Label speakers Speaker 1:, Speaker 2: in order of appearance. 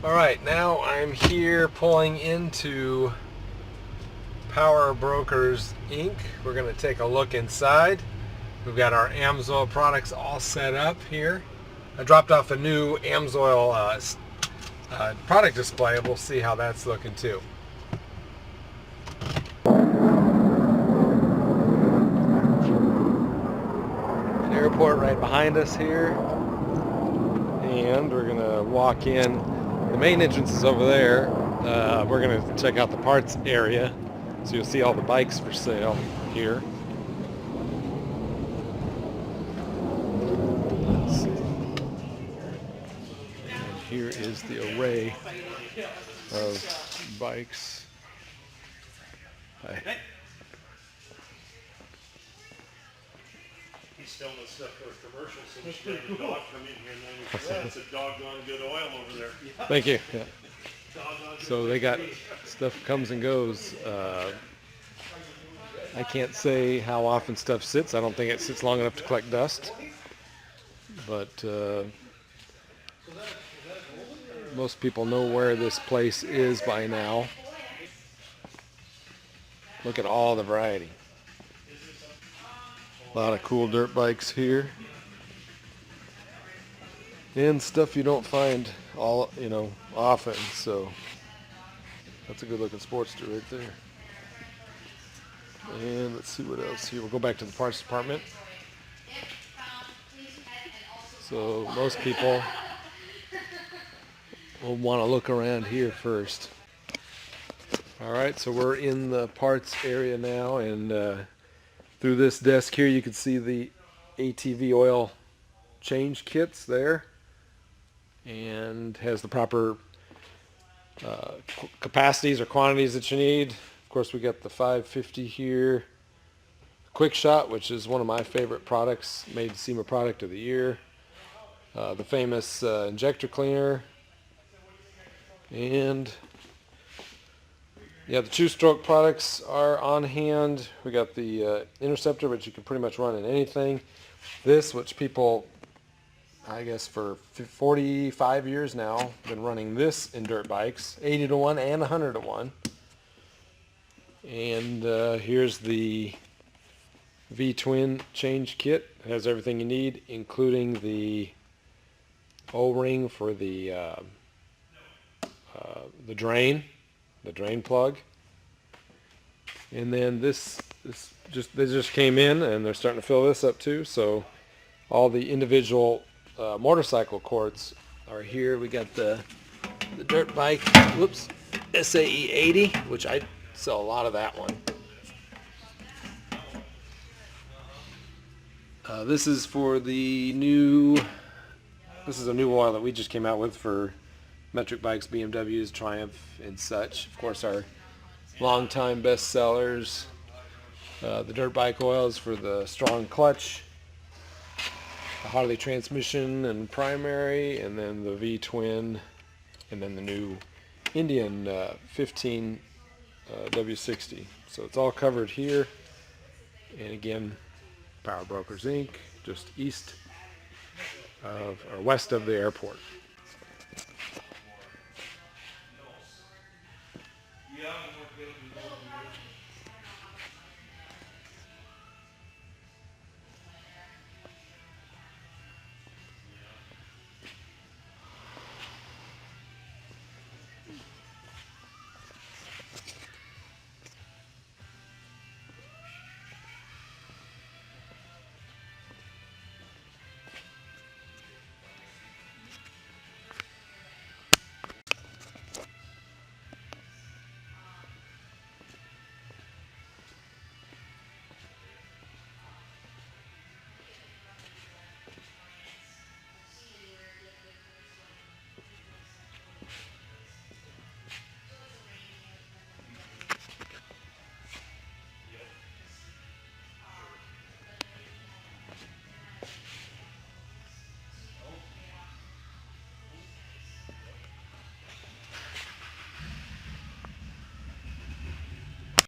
Speaker 1: Alright, now I'm here pulling into Power Brokers Inc. We're going to take a look inside. We've got our AMSOIL products all set up here. I dropped off a new AMSOIL product display. We'll see how that's looking too. An airport right behind us here. And we're going to walk in. The main entrance is over there. We're going to check out the parts area. So you'll see all the bikes for sale here. Let's see. And here is the array of bikes. Hi.
Speaker 2: He's selling this stuff for a commercial, so just let the dog come in here and then we say, it's a doggone good oil over there.
Speaker 1: Thank you. Yeah. So they got stuff comes and goes. I can't say how often stuff sits. I don't think it sits long enough to collect dust. But most people know where this place is by now. Look at all the variety. A lot of cool dirt bikes here. And stuff you don't find often, so that's a good looking Sportster right there. And let's see what else here. We'll go back to the parts department. So most people will want to look around here first. Alright, so we're in the parts area now, and through this desk here you can see the ATV oil change kits there, and has the proper capacities or quantities that you need. Of course, we got the 550 here, Quick Shot, which is one of my favorite products, made SEMA Product of the Year, the famous injector cleaner, and yeah, the two-stroke products are on hand. We got the Interceptor, which you can pretty much run in anything. This, which people, I guess for 45 years now, been running this in dirt bikes, 80 to 1 and 100 to 1. And here's the V-twin change kit. It has everything you need, including the O-ring for the drain plug. And then they just came in and they're starting to fill this up too. So all the individual motorcycle cords are here. We got the dirt bike, SAE 80, which I sell a lot of that one. This is for the new. This is a new oil that we just came out with for metric bikes, BMWs, Triumph, and such. Of course, our longtime best sellers. The dirt bike oil is for the strong clutch, the Harley transmission and primary, and then the V-twin, and then the new Indian 15 W60. So it's all covered here. And again, Power Brokers Inc., just east of or west of the airport.